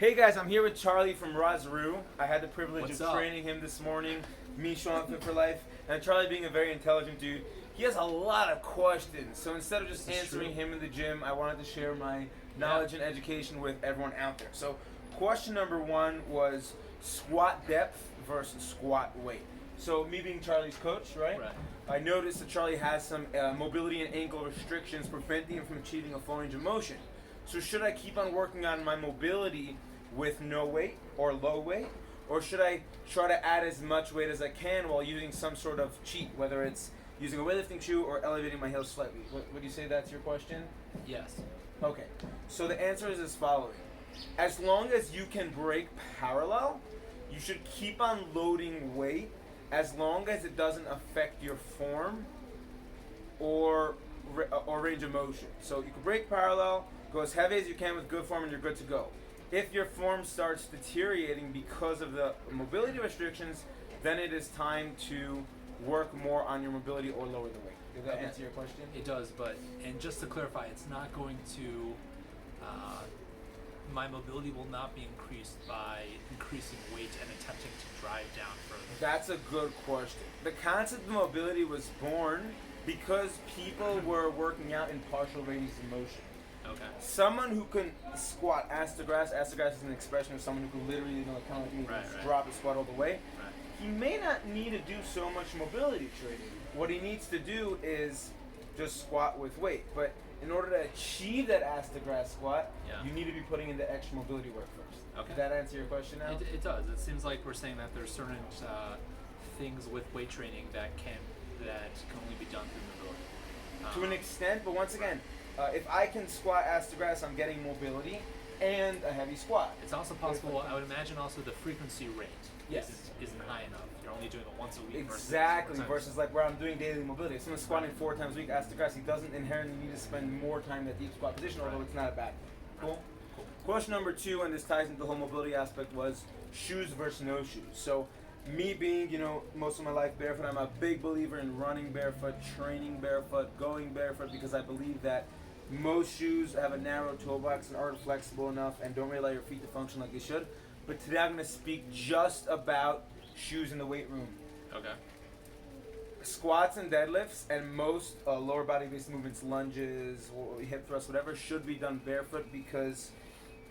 Hey guys, I'm here with Charlie from Razroo. I had the privilege What's of up? training him this morning, me showing Fit for Life, and Charlie being a very intelligent dude. He has a lot of questions, so instead of just This is answering true. him in the gym, I wanted to share my knowledge and education with everyone out there. So, question number one was squat depth versus squat weight. So, me being Charlie's coach, right? Right. I noticed that Charlie has some mobility and ankle restrictions preventing him from achieving a full range of motion. So should I keep on working on my mobility with no weight or low weight? Or should I try to add as much weight as I can while using some sort of cheat, whether it's using a weightlifting shoe or elevating my heels slightly? Would you say that's your question? Yes. Okay, so the answer is as following. As long as you can break parallel, you should keep on loading weight as long as it doesn't affect your form or range of motion. So you can break parallel, go as heavy as you can with good form, and you're good to go. If your form starts deteriorating because of the mobility restrictions, then it is time to work more on your mobility or lower the weight. Did that Okay. answer your question? It does, and just to clarify, it's not going to. My mobility will not be increased by increasing weight and attempting to drive down further. That's a good question. The concept of mobility was born because people were working out in partial ranges of motion. Okay. Someone who can squat ass to grass is an expression of someone who can literally, kind of like me, Right, just right. drop his squat all the way. Right. He may not need to do so much mobility training. What he needs to do is just squat with weight. But in order to achieve that ass to grass squat, Yeah. you need to be putting in the extra mobility work first. Okay. Did that answer your question now? It does. It seems like we're saying that there's certain things with weight training that can only be done through mobility. To an extent, but once again, if I can squat ass to grass, I'm getting mobility and a heavy squat. It's also possible. I would imagine also the frequency rate Yes. isn't high enough. You're only doing it once a week. Exactly, versus versus like where I'm doing daily mobility. If someone's squatting 4 times a week ass to grass, he doesn't inherently need to spend more time in that deep squat position, although Right. it's not a bad thing. Cool? Cool. Question number 2, and this ties into the whole mobility aspect, was shoes versus no shoes. So me being, most of my life barefoot, I'm a big believer in running barefoot, training barefoot, going barefoot, because I believe that most shoes have a narrow toe box and aren't flexible enough and don't really allow your feet to function like they should. But today I'm going to speak just about shoes in the weight room. Okay. Squats and deadlifts and most lower body based movements, lunges, or hip thrusts, whatever, should be done barefoot because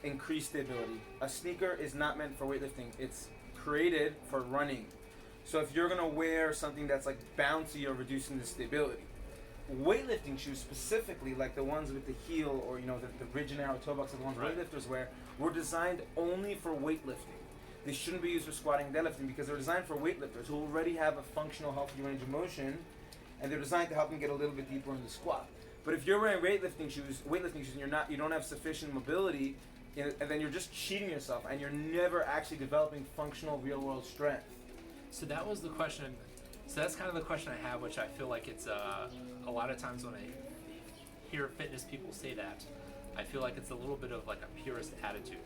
increased stability. A sneaker is not meant for weightlifting. It's created for running. So if you're going to wear something that's like bouncy or reducing the stability, weightlifting shoes specifically, like the ones with the heel or the rigid narrow toe box, like the ones Right. weightlifters wear, were designed only for weightlifting. They shouldn't be used for squatting and deadlifting because they're designed for weightlifters who already have a functional, healthy range of motion, and they're designed to help them get a little bit deeper in the squat. But if you're wearing weightlifting shoes, and you don't have sufficient mobility, and then you're just cheating yourself, and you're never actually developing functional, real-world strength. So that was the question. So that's kind of the question I have, which I feel like it's a lot of times when I hear fitness people say that, I feel like it's a little bit of like a purist attitude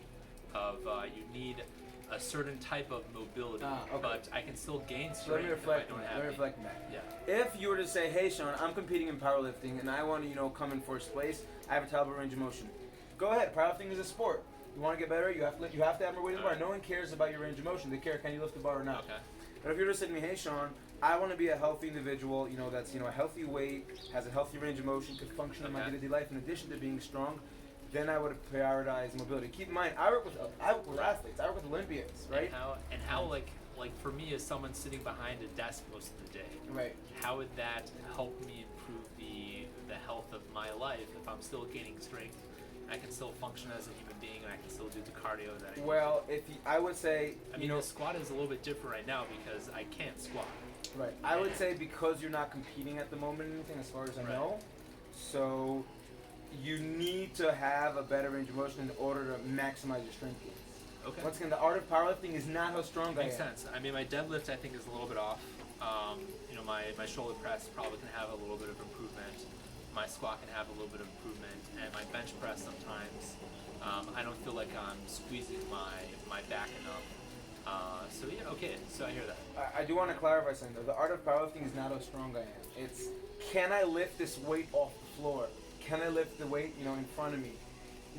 of you need a certain type of mobility, Okay. but I can still gain So let strength me if reflect I on don't that. have Let me the- reflect on that. Yeah. If you were to say, hey Sean, I'm competing in powerlifting and I want to, come in first place, I have a terrible range of motion. Go ahead, powerlifting is a sport. You want to get better, you have to have more weight in the bar. Alright. No one cares about your range of motion. They care, can you lift the bar or not? Okay. But if you were to say to me, hey Sean, I want to be a healthy individual, that's, a healthy weight, has a healthy range of motion, could function in my Okay. day-to-day life in addition to being strong, then I would prioritize mobility. Keep in mind, I work with athletes, I work with Olympians, right? And how like for me as someone sitting behind a desk most of the day, Right. how would that help me improve the health of my life if I'm still gaining strength? I can still function as a human being, and I can still do the cardio that I need. Well, I would say, I mean, the squat is a little bit different right now because I can't squat. right. I would say because you're not competing at the moment in anything, as far as I Right. know, so you need to have a better range of motion in order to maximize your strength gains. Okay. Once again, the art of powerlifting is not how strong I am. Makes sense. I mean, my deadlift I think is a little bit off. My shoulder press probably can have a little bit of improvement. My squat can have a little bit of improvement, and my bench press sometimes I don't feel like I'm squeezing my back enough. So yeah, okay. So I hear that. I do want to clarify something though. The art of powerlifting is not how strong I am. It's, can I lift this weight off the floor? Can I lift the weight, in front of me?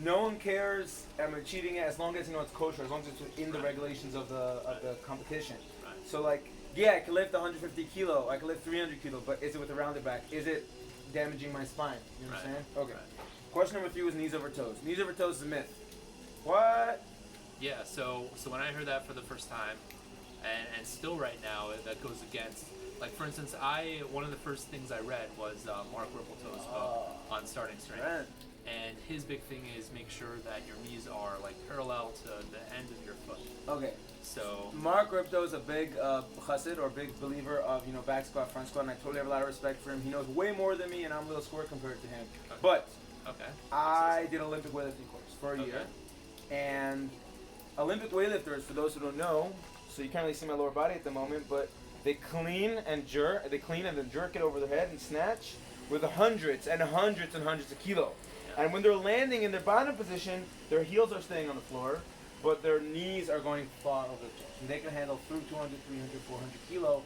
no one cares. Am I cheating it as long as it's kosher, as long as it's within the regulations of the competition. Right. So like, yeah, I can lift 150 kilo, I can lift 300 kilo, but is it with a rounded back? Is it damaging my spine? You know what I'm saying? Okay. Right. Question number 3 was knees over toes. Knees over toes is a myth. What? Yeah. So when I heard that for the first time, and still right now, that goes against. Like for instance, one of the first things I read was Mark Rippletoe's book on starting strength. Right. And his big thing is make sure that your knees are like parallel to the end of your foot. Okay. So Mark Ripto is a big chassid or big believer of back squat, front squat, and I totally have a lot of respect for him. He knows way more than me, and I'm a little square compared to him. Okay. But okay. I did Olympic weightlifting course for a year, and Olympic weightlifters, for those who don't know, so you can't really see my lower body at the moment, but they clean and jerk, and then jerk it over their head and snatch with hundreds and hundreds and hundreds of kilo. And when they're landing in their bottom position, their heels are staying on the floor, but their knees are going far over the toes. And they can handle through 200, 300, 400 kilo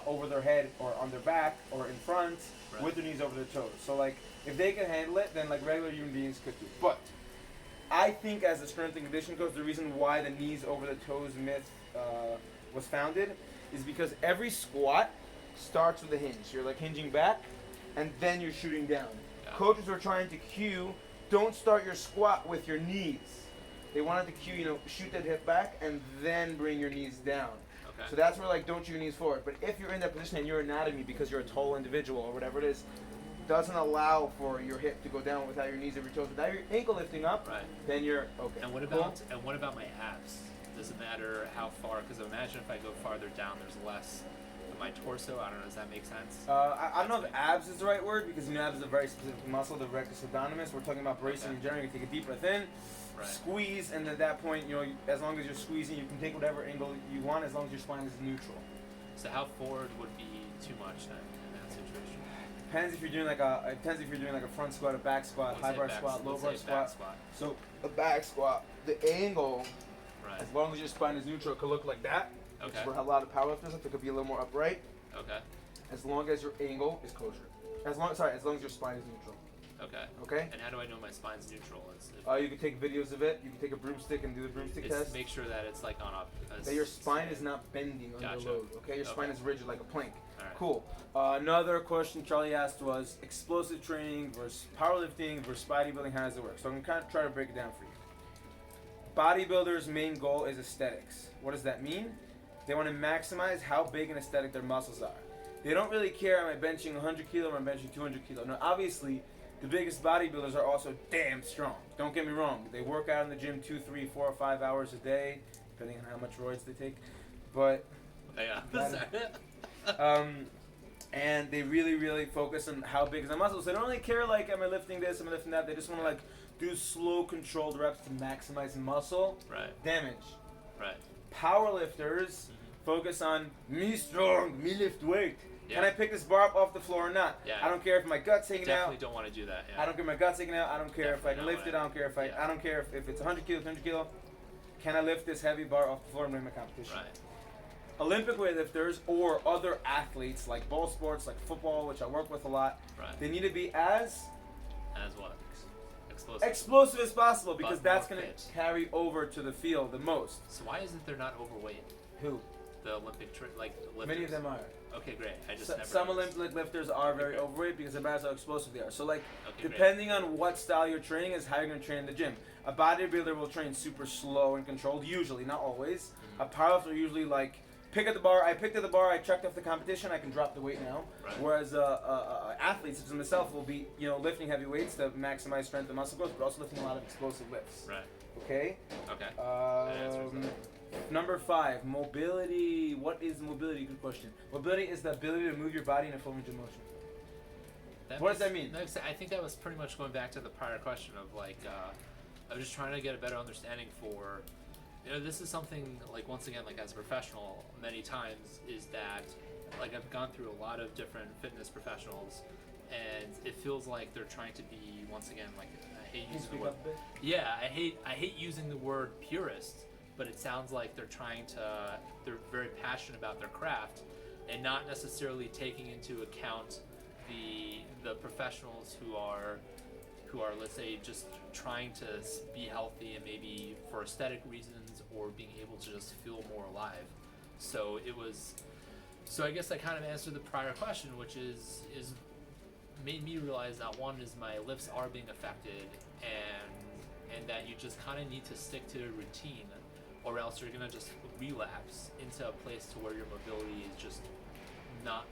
over their head or on their back or in front with their knees over their toes. So like, if they can handle it, then like regular human beings could too. But I think as the strength and conditioning coach, the reason why the knees over the toes myth was founded is because every squat starts with a hinge. You're like hinging back, and then you're shooting down. Coaches are trying to cue, don't start your squat with your knees. They wanted to cue, shoot that hip back and then bring your knees down. Okay. So that's where like, don't shoot your knees forward. But if you're in that position and your anatomy, because you're a tall individual or whatever it is, doesn't allow for your hip to go down without your knees over your toes, without your ankle lifting up, then you're okay. And what about my abs? Does it matter how far? Because imagine if I go farther down, there's less of my torso. I don't know. Does that make sense? I don't know if abs is the right word, because abs is a very specific muscle, the rectus abdominis. We're talking about bracing in general. You take a deep breath in, squeeze, and at that point, as long as you're squeezing, you can take whatever angle you want, as long as your spine is neutral. So how forward would be too much then in that situation? Depends if you're doing like a front squat, a back squat, high bar squat, low bar squat. So a back squat, the angle, as long as your spine is neutral, it could look like that. Which is where a lot of powerlifters, it could be a little more upright. Okay. As long as your angle is kosher. As long as your spine is neutral. Okay. Okay. And how do I know my spine's neutral? You can take videos of it. You can take a broomstick and do the broomstick test. Make sure that it's like on up. That your spine is not bending under load. Okay. Your spine is rigid like a plank. All right. Cool. Another question Charlie asked was explosive training versus powerlifting versus bodybuilding. How does it work? So I'm gonna kind of try to break it down for you. Bodybuilders' main goal is aesthetics. What does that mean? They want to maximize how big and aesthetic their muscles are. They don't really care, am I benching 100 kilo or am I benching 200 kilo? Now, obviously, the biggest bodybuilders are also damn strong. Don't get me wrong. They work out in the gym 2, 3, 4, or 5 hours a day, depending on how much roids they take. But, and they really, really focus on how big is the muscles. They don't really care, like, am I lifting this, am I lifting that? They just want to, like, do slow, controlled reps to maximize muscle damage. Right. Powerlifters focus on me strong, me lift weight. Can I pick this bar up off the floor or not? I don't care if my gut's hanging out. Definitely don't want to do that. I don't care if my gut's hanging out. I don't care if I can lift it. I don't care if I don't care if it's 100 kilo, 200 kilo. Can I lift this heavy bar off the floor and win my competition? Right. Olympic weightlifters or other athletes like ball sports, like football, which I work with a lot, they need to be as what? Explosive as possible, because that's going to carry over to the field the most. So why isn't there not overweight? Who? The Olympic lifters. Many of them are. Okay, great. Some Olympic lifters are very overweight because it matters how explosive they are. So depending on what style you're training is how you're going to train in the gym. A bodybuilder will train super slow and controlled, usually, not always. A powerlifter usually pick up the bar. I picked up the bar. I checked off the competition. I can drop the weight now. Whereas athletes, such as myself, will be lifting heavy weights to maximize strength and muscle growth, but also lifting a lot of explosive lifts. Right. Okay. Okay. That answers that. Number 5, mobility. What is mobility? Good question. Mobility is the ability to move your body in a full range of motion. What does that mean? I think that was pretty much going back to the prior question of I was just trying to get a better understanding for. This is something once again, as a professional, many times is that I've gone through a lot of different fitness professionals, and it feels like they're trying to be, once again, I hate using the word. Yeah, I hate using the word purist, but it sounds like they're very passionate about their craft, and not necessarily taking into account the professionals who are who are, let's say, just trying to be healthy and maybe for aesthetic reasons or being able to just feel more alive. So I guess I kind of answered the prior question, which is made me realize that one is my lifts are being affected, and that you just kind of need to stick to a routine, or else you're gonna just relapse into a place to where your mobility is just not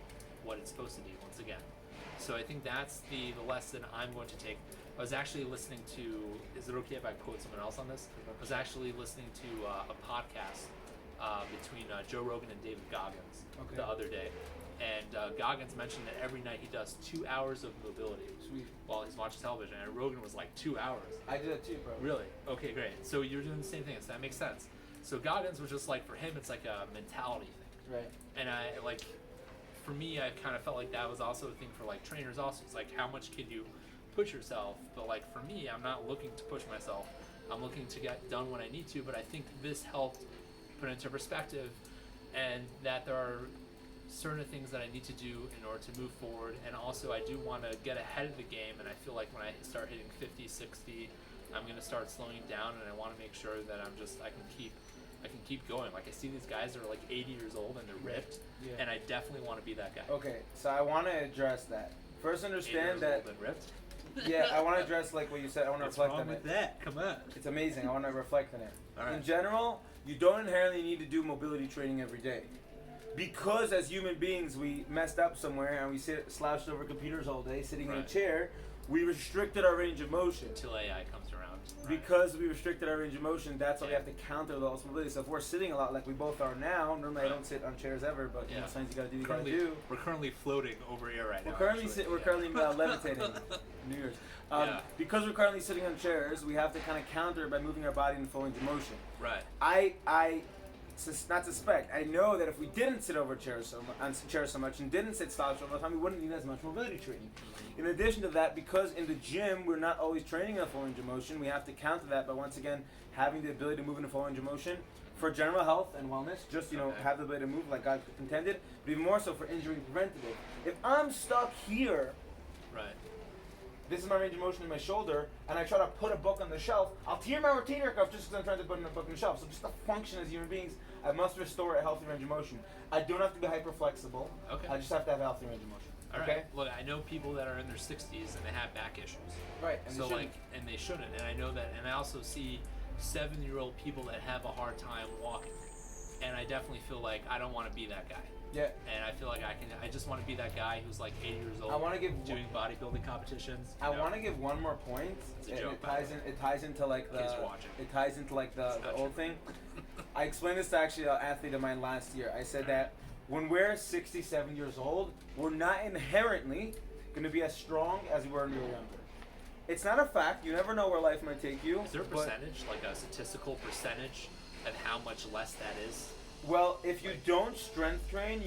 what it's supposed to be once again. So I think that's the lesson I'm going to take. I was actually listening to, is it okay if I quote someone else on this? I was actually listening to a podcast between Joe Rogan and David Goggins the other day. And Goggins mentioned that every night he does 2 hours of mobility. Sweet. While he's watching television. And Rogan was like 2 hours. I do that too, bro. Really? Okay, great. So you're doing the same thing, so that makes sense. So Goggins was just like, for him, it's like a mentality thing. Right. And for me, I kind of felt like that was also a thing for like trainers also. It's like, how much can you push yourself? But like for me, I'm not looking to push myself. I'm looking to get done when I need to, but I think this helped put it into perspective, and that there are certain things that I need to do in order to move forward. And also I do want to get ahead of the game, and I feel like when I start hitting 50, 60, I'm going to start slowing down, and I want to make sure that I can keep going. Like I see these guys that are like 80 years old and they're ripped, and I definitely want to be that guy. Okay, so I want to address that. First, understand that. Ripped? Yeah, I want to address like what you said. I want to reflect on it. What's wrong with that? Come on. It's amazing. I want to reflect on it. All right. In general, you don't inherently need to do mobility training every day. Because as human beings, we messed up somewhere and we sit slouched over computers all day, sitting in a chair, we restricted our range of motion. Until AI comes around. Right. Because we restricted our range of motion, that's why we have to counter the loss mobility. So if we're sitting a lot like we both are now, normally I don't sit on chairs ever, but you know, sometimes you gotta do what you gotta do. We're currently floating over air right now. We're currently levitating. New Year's. Because we're currently sitting on chairs, we have to kind of counter by moving our body in the full range of motion. Right. I know that if we didn't sit over chairs so much and didn't sit slouched all the time, we wouldn't need as much mobility training. In addition to that, because in the gym we're not always training a full range of motion, we have to counter that by once again having the ability to move in a full range of motion for general health and wellness. Just have the ability to move like God intended, but even more so for injury preventative. If I'm stuck here, this is my range of motion in my shoulder, and I try to put a book on the shelf, I'll tear my rotator cuff just because I'm trying to put a book on the shelf. So just to function as human beings, I must restore a healthy range of motion. I don't have to be hyper flexible. Okay. I just have to have a healthy range of motion. All right. Look, I know people that are in their 60s and they have back issues. Right. And so and they shouldn't. And I know that. And I also see 7-year-old people that have a hard time walking. And I definitely feel like I don't want to be that guy. Yeah. And I feel like I just want to be that guy who's like 80 years old. I want to give doing bodybuilding competitions. I want to give one more point. It ties into like the old thing. I explained this to actually an athlete of mine last year. I said that when we're 67 years old, we're not inherently going to be as strong as we were when we were younger. It's not a fact. You never know where life might take you. Is there a percentage, like a statistical percentage of how much less that is? Well, if you don't strength train,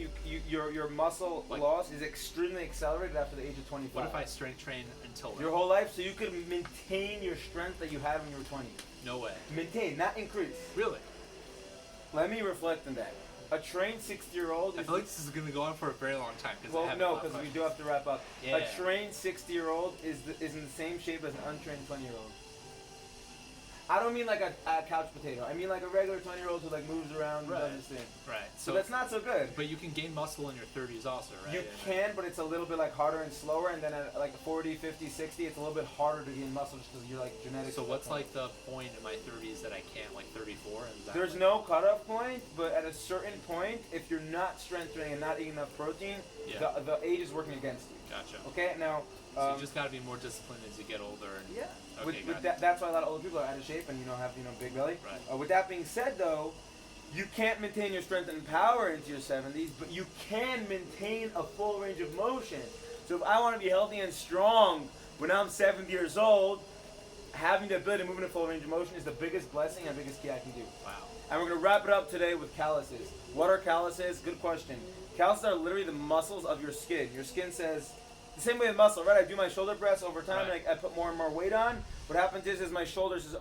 your muscle loss is extremely accelerated after the age of 25. What if I strength train until your whole life, so you could maintain your strength that you had when you were 20? No way. Maintain, not increase. Really? Let me reflect on that. A trained 60-year-old. I feel like this is going to go on for a very long time. Well, no, because we do have to wrap up. Yeah. A trained 60-year-old is in the same shape as an untrained 20-year-old. I don't mean like a couch potato. I mean like a regular 20-year-old who like moves around and does his thing. Right. So that's not so good. But you can gain muscle in your 30s also, right? You can, but it's a little bit like harder and slower. And then at like 40, 50, 60, it's a little bit harder to gain muscle just because you're like genetic. So what's like the point in my 30s that I can't, like 34? There's no cutoff point, but at a certain point, if you're not strength training and not eating enough protein, the age is working against you. Gotcha. Okay, now. So you just got to be more disciplined as you get older. And, yeah. Okay, that's why a lot of older people are out of shape and have big belly. Right. With that being said, though, you can't maintain your strength and power into your 70s, but you can maintain a full range of motion. So if I want to be healthy and strong when I'm 70 years old, having the ability to move in a full range of motion is the biggest blessing and biggest key I can do. Wow. And we're going to wrap it up today with calluses. What are calluses? Good question. Calluses are literally the muscles of your skin. Your skin says. The same way with muscle, right? I do my shoulder press over time, and I put more and more weight on. What happens is my shoulder says,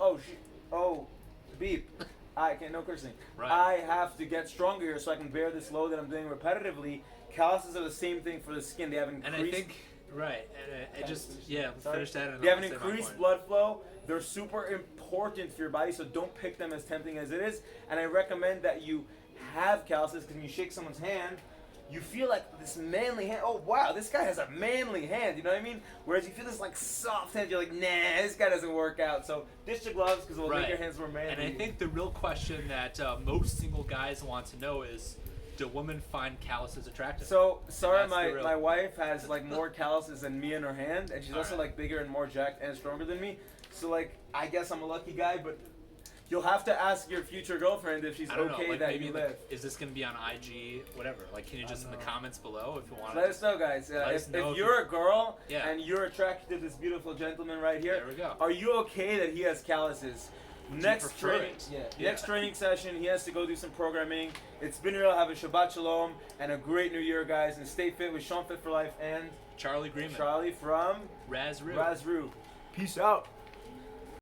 beep. I can't, no cursing. Right. I have to get stronger here so I can bear this load that I'm doing repetitively. Calluses are the same thing for the skin. They have increased. And I think Right, and it just finish that. And They have an I'll say my increased point. blood flow. They're super important for your body, so don't pick them as tempting as it is. And I recommend that you have calluses because when you shake someone's hand, you feel like this manly hand. Oh wow, this guy has a manly hand. You know what I mean? Whereas you feel this like soft hand, you're like, nah, this guy doesn't work out. So ditch the gloves because it will make your hands more manly. And I think the real question that most single guys want to know is, do women find calluses attractive? So sorry, That's my wife has like more calluses than me in her hand, and she's also like bigger and more jacked and stronger than me. So like I guess I'm a lucky guy, but you'll have to ask your future girlfriend if she's I don't know, okay like that maybe you live. Is this going to be on IG, whatever? Like, can you just in the comments below if you want? Let us know, guys. If you're a girl and you're attracted to this beautiful gentleman right here, there we go. Are you okay that he has calluses? Next training session, he has to go do some programming. It's been real. Have a Shabbat Shalom and a great New Year, guys. And stay fit with Sean Fit for Life and Charlie Greenman. Charlie from Razroo. Razroo. Peace out.